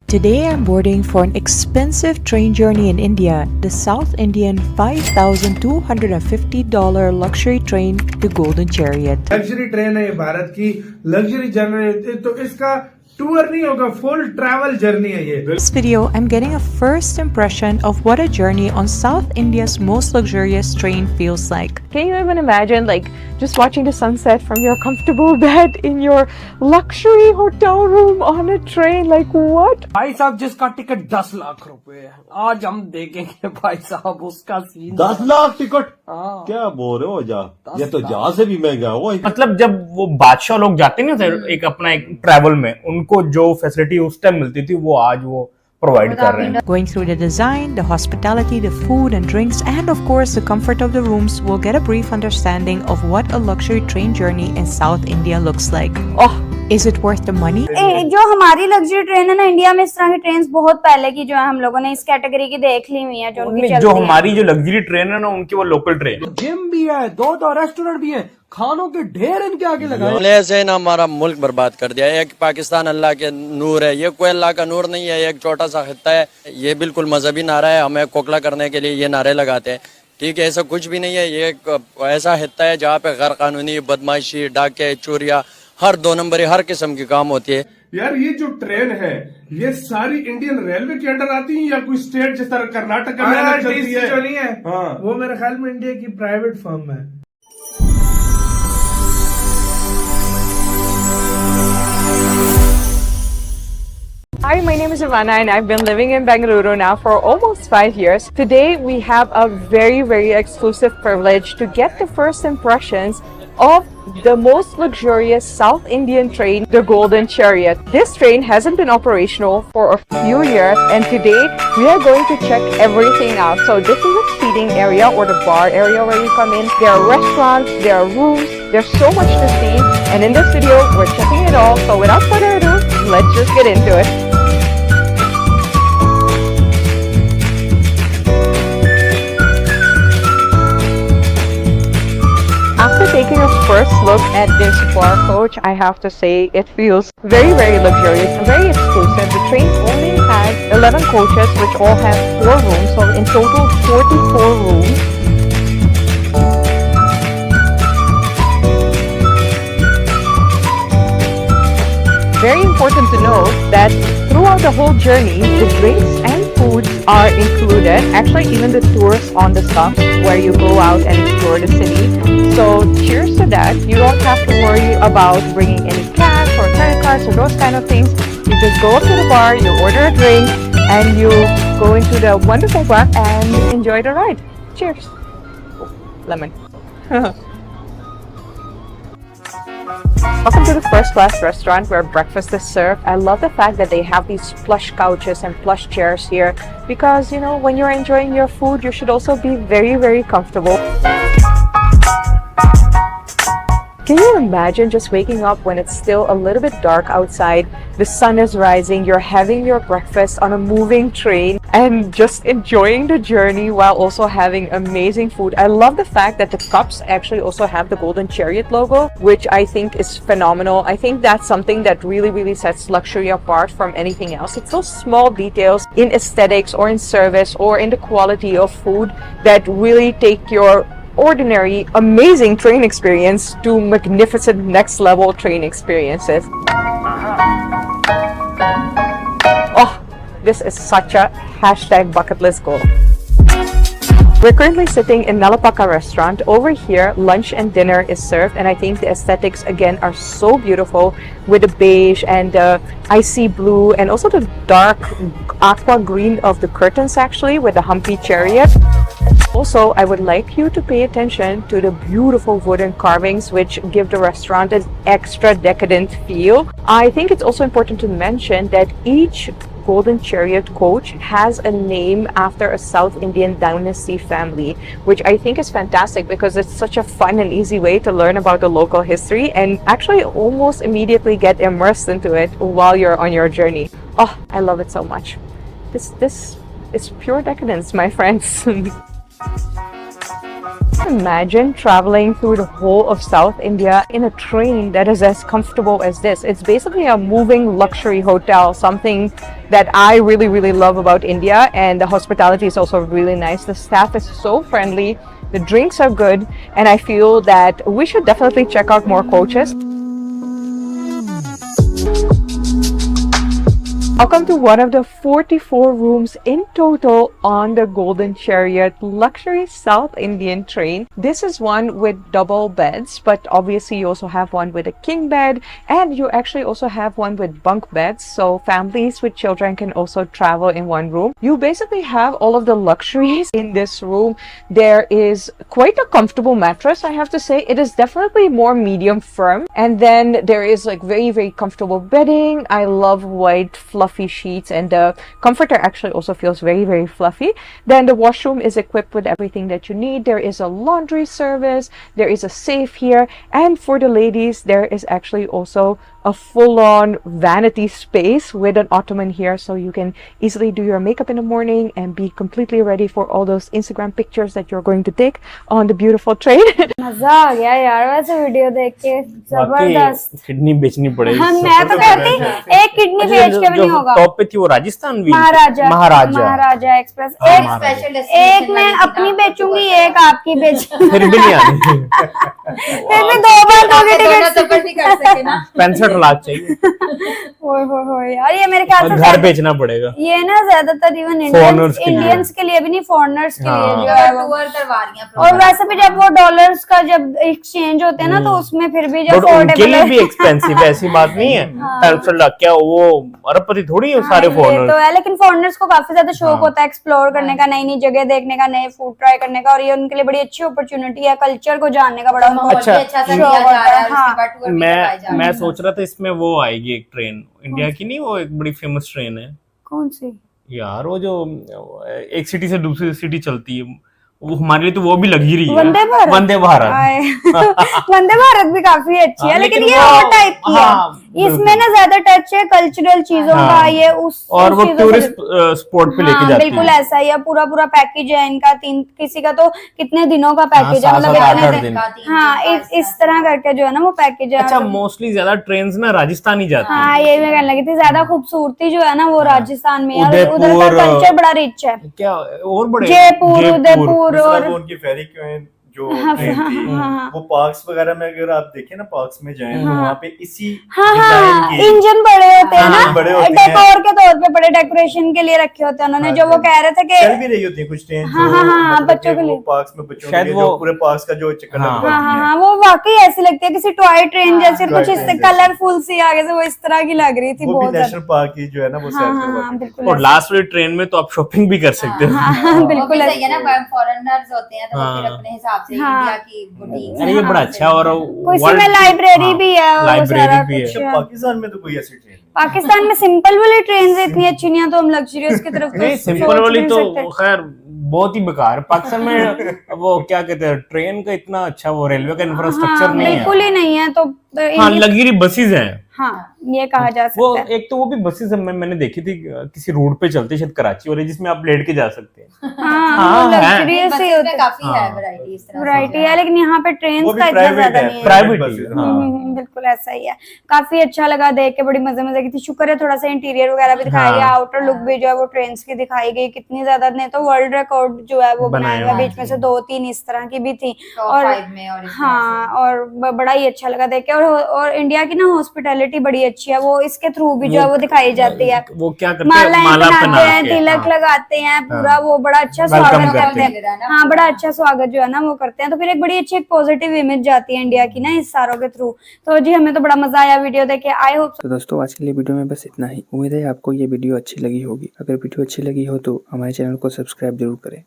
Today I'm boarding for an expensive train journey in India, the South Indian $5,250 luxury train, the Golden Chariot. Luxury train है ये, भारत की luxury journey, तो इसका tour नहीं होगा, full travel journey है ये. In this video, I'm getting a first impression of what a journey on South India's most luxurious train feels like. Can you even imagine just watching the sunset from your comfortable bed in your luxury hotel room on a train? What? भाई साहब जिसका ticket 10 lakh रुपए है, आज हम देखेंगे भाई साहब उसका सीन. 10 लाख टिकट? क्या बोल रहे हो जा? ये तो जहां से भी महंगा है. मतलब जब वो बादशाह लोग जाते ना एक अपना एक ट्रैवल में, उनको जो फैसिलिटी उस टाइम मिलती थी वो आज वो प्रोवाइड कर रहे हैं. Going through the design, the hospitality, the food and drinks, and of course the comfort of the rooms, we'll get a brief understanding of what a luxury train journey in South India looks like. Oh, is it worth the money? जो हमारी luxury train है ना India में, इस तरह की train बहुत पहले की जो है हम लोगों ने इस कैटेगरी की देख ली हुई है, जो उनकी जो हमारी जो लग्जरी ट्रेन है ना उनकी वो लोकल ट्रेन. जिम भी है, दो रेस्टोरेंट भी है, खानों के ढेर इनके आगे लगाए. ऐसे ना हमारा मुल्क बर्बाद कर दिया. एक पाकिस्तान अल्लाह के नूर है, ये कोई अल्लाह का नूर नहीं है, एक छोटा सा खित्ता है. ये बिल्कुल मजहबी नारा है, हमें कोकला करने के लिए ये नारे लगाते हैं. ठीक है, ऐसा कुछ भी नहीं है. ये एक ऐसा खित्ता है जहाँ पे गैर कानूनी बदमाशी, डाके, चोरियां, हर 2 नंबरी हर किस्म की काम होती है. यार ये जो ट्रेन है ये सारी इंडियन रेलवे के अंडर आती है या कोई स्टेट जिस तरह कर्नाटक में चलती है? जो नहीं है वो मेरे ख्याल में इंडिया की प्राइवेट फर्म है. Hi, my name is Ivana and I've been living in Bengaluru now for almost 5 years. Today we have a very, very exclusive privilege to get the first impressions of the most luxurious South Indian train, the Golden Chariot. This train hasn't been operational for a few years and today we are going to check everything out. So this is a seating area or the bar area where you come in. There are restaurants, there are rooms, there's so much to see, and in this video we're checking it all. So without further ado, let's just get into it. After taking a first look at this bar coach, I have to say it feels very, very luxurious and very exclusive. The train only has 11 coaches which all have 4 rooms, so in total 44 rooms. Very important to know that throughout the whole journey, the drinks and foods are included. Actually, even the tours on the stops where you go out and explore the city. So cheers to that. You don't have to worry about bringing any cash or credit cards or those kind of things. You just go up to the bar, you order a drink, and you go into the wonderful bar and enjoy the ride. Cheers. Oh, lemon. Welcome to the First Class restaurant where breakfast is served. I love the fact that they have these plush couches and plush chairs here because, you know, when you're enjoying your food, you should also be very, very comfortable. Can you imagine just waking up when it's still a little bit dark outside, the sun is rising, you're having your breakfast on a moving train and just enjoying the journey while also having amazing food. I love the fact that the cups actually also have the Golden Chariot logo, which I think is phenomenal. I think that's something that really, really sets luxury apart from anything else. It's those small details in aesthetics or in service or in the quality of food that really take your ordinary, amazing train experience to magnificent next level train experiences. Oh, this is such a hashtag bucket list goal. We're currently sitting in Nalapaka restaurant. Over here, lunch and dinner is served, and I think the aesthetics again are so beautiful with the beige and the icy blue and also the dark aqua green of the curtains actually with the humpy chariot. Also, I would like you to pay attention to the beautiful wooden carvings which give the restaurant an extra decadent feel. I think it's also important to mention that each Golden Chariot coach has a name after a South Indian dynasty family, which I think is fantastic because it's such a fun and easy way to learn about the local history and actually almost immediately get immersed into it while you're on your journey. Oh, I love it so much. This is pure decadence, my friends. Imagine traveling through the whole of South India in a train that is as comfortable as this. It's basically a moving luxury hotel, something that I really love about India. And the hospitality is also really nice. The staff is so friendly, the drinks are good, and I feel that we should definitely check out more coaches. Welcome to one of the 44 rooms in total on the Golden Chariot luxury South Indian train. This is one with double beds, but obviously you also have one with a king bed, and you actually also have one with bunk beds, so families with children can also travel in one room. You basically have all of the luxuries in this room. There is quite a comfortable mattress, I have to say. It is definitely more medium firm, and then there is like very comfortable bedding. I love white fluffy sheets, and the comforter actually also feels very fluffy. Then the washroom is equipped with everything that you need. There is a laundry service, there is a safe here, and for the ladies there is actually also a full-on vanity space with an ottoman here, so you can easily do your makeup in the morning and be completely ready for all those Instagram pictures that you're going to take on the beautiful train. मजा आ गया यार वैसे video देख के, जबरदस्त। Kidney बेचनी पड़ेगी। हाँ, मैं तो कहती एक किडनी बेच के भी नहीं होगा। टॉप पे थी वो राजस्थान भी, महाराजा एक्सप्रेस। एक मैं अपनी बेचूंगी, एक आपकी बेचूंगी। फिर भी नहीं आनी। फिर भी 2 बार 2 टिकट कर सके ना। 65 लाख चाहिए। हो यार, ये मेरे ख्याल से घर बेचना पड़ेगा। ये ना ज्यादातर इवन इंडियंस के लिए भी नहीं, फॉरेनर्स के लिए जो है वो करवा रही हैं। और वैसे भी जब वो डॉलर्स का जब एक्सचेंज होते हैं ना, तो उसमें फिर भी जो उनके लिए भी एक्सपेंसिव है, ऐसी बात नहीं है। 65 लाख क्या वो अरबपति थोड़ी है सारे फॉरेनर्स। तो है, लेकिन फॉरेनर्स को काफी ज्यादा शौक होता है एक्सप्लोर करने का, नई जगह देखने का, नए फूड ट्राई करने का, और ये उनके लिए बड़ी अच्छी अपॉर्चुनिटी है, कल्चर को जानने का बड़ा मैं सोच रहा था इसमें वो आएगी एक ट्रेन इंडिया की, नहीं वो एक बड़ी फेमस ट्रेन है। कौन सी यार? वो जो एक सिटी से दूसरी सिटी चलती है, वो हमारे लिए तो वो भी लग ही रही है। वंदे भारत। वंदे भारत वंदे भारत भी काफी अच्छी है, लेकिन ये और टाइप की है। इसमें ना ज्यादा टच है कल्चरल चीजों का, ये उस और वो टूरिस्ट स्पॉट पे लेके जाती है। बिल्कुल ऐसा ही है, पूरा पैकेज है इनका। किसी का तो कितने दिनों का पैकेज है, मतलब इतने दिन। हाँ, इस तरह करके जो है ना वो पैकेज है। अच्छा, मोस्टली ज्यादा ट्रेन ना राजस्थान ही जाती है। हाँ, ये मैं कहने लगी थी, ज्यादा खूबसूरती जो है ना वो राजस्थान में है, उधर का कल्चर बड़ा रिच है। क्या और बड़े जयपुर, उदयपुर और उनकी फेरी क्यों जो ट्रेन थी वो पार्क्स वगैरह में, अगर आप देखें ना पार्क्स में जाएं तो वहाँ पे इसी डिजाइन के इंजन बड़े होते हैं ना, डेकोर के तौर पे बड़े डेकोरेशन के लिए रखे होते हैं उन्होंने। जो वो कह रहे थे कि चल भी रही होती है कुछ ट्रेन बच्चों के लिए, पार्क्स में बच्चों के लिए जो पूरे पार्क्स का जो चक्कर लगवाती हैं, वो वाकई ऐसी लगती है किसी टॉय ट्रेन जैसे, कुछ इस कलरफुल सी आगे से वो इस तरह की लग रही थी। बहुत नेशनल पार्क की जो है ना वो बिल्कुल। और लास्ट वाली ट्रेन में तो आप शॉपिंग भी कर सकते हो। बिल्कुल सही है ना, फॉरेनर्स होते हैं तो फिर अपने हिसाब से इंडिया की बुटीक। अरे ये बड़ा अच्छा, और उसमें लाइब्रेरी भी है, लाइब्रेरी भी है। पाकिस्तान में तो कोई ऐसी ट्रेन, पाकिस्तान में सिंपल वाली ट्रेन इतनी अच्छी नहीं है, तो हम लग्जरियस की तरफ नहीं, सिंपल वाली तो खैर बहुत ही बेकार। पाकिस्तान में वो क्या कहते हैं, ट्रेन का इतना अच्छा वो रेलवे का इंफ्रास्ट्रक्चर नहीं है, बिल्कुल ही नहीं है। तो हाँ, लग्जरी बसेज हैं। हाँ, ये कहा जा सकता वो है। एक तो वो भी बसेज मैंने देखी थी किसी रोड पे चलते, शायद कराची वाले, जिसमें आप लेट के जा सकते हैं। लग्जरियस ही होता है, काफी है वैरायटी, इस तरह वैरायटी है, लेकिन यहाँ पे ट्रेन का इतना ज्यादा नहीं है। प्राइवेट बिल्कुल ऐसा ही है। काफी अच्छा लगा देख के, बड़ी मजे की थी। शुक्र है थोड़ा सा इंटीरियर वगैरह भी दिखाया गया, आउटर लुक भी जो है वो ट्रेन की दिखाई गई। कितनी ज्यादा नहीं तो वर्ल्ड रिकॉर्ड जो है वो बनाया हुआ, बीच में से 2-3 इस तरह की भी थी। और हाँ, और बड़ा ही अच्छा लगा देख के। और इंडिया की ना हॉस्पिटैलिटी बड़ी अच्छी है, वो इसके थ्रू भी जो है वो दिखाई जाती है। वो क्या करते हैं, माला बनाते हैं, तिलक लगाते हैं, पूरा वो बड़ा अच्छा स्वागत करते हैं। हाँ, बड़ा अच्छा स्वागत जो है ना वो करते हैं। तो फिर एक बड़ी अच्छी पॉजिटिव इमेज जाती है इंडिया की ना इस सारों के थ्रू। तो जी हमें तो बड़ा मजा आया वीडियो देखे। I hope. तो दोस्तों, आज के लिए वीडियो में बस इतना ही। उम्मीद है आपको ये वीडियो अच्छी लगी होगी। अगर वीडियो अच्छी लगी हो तो हमारे चैनल को सब्सक्राइब जरूर करें।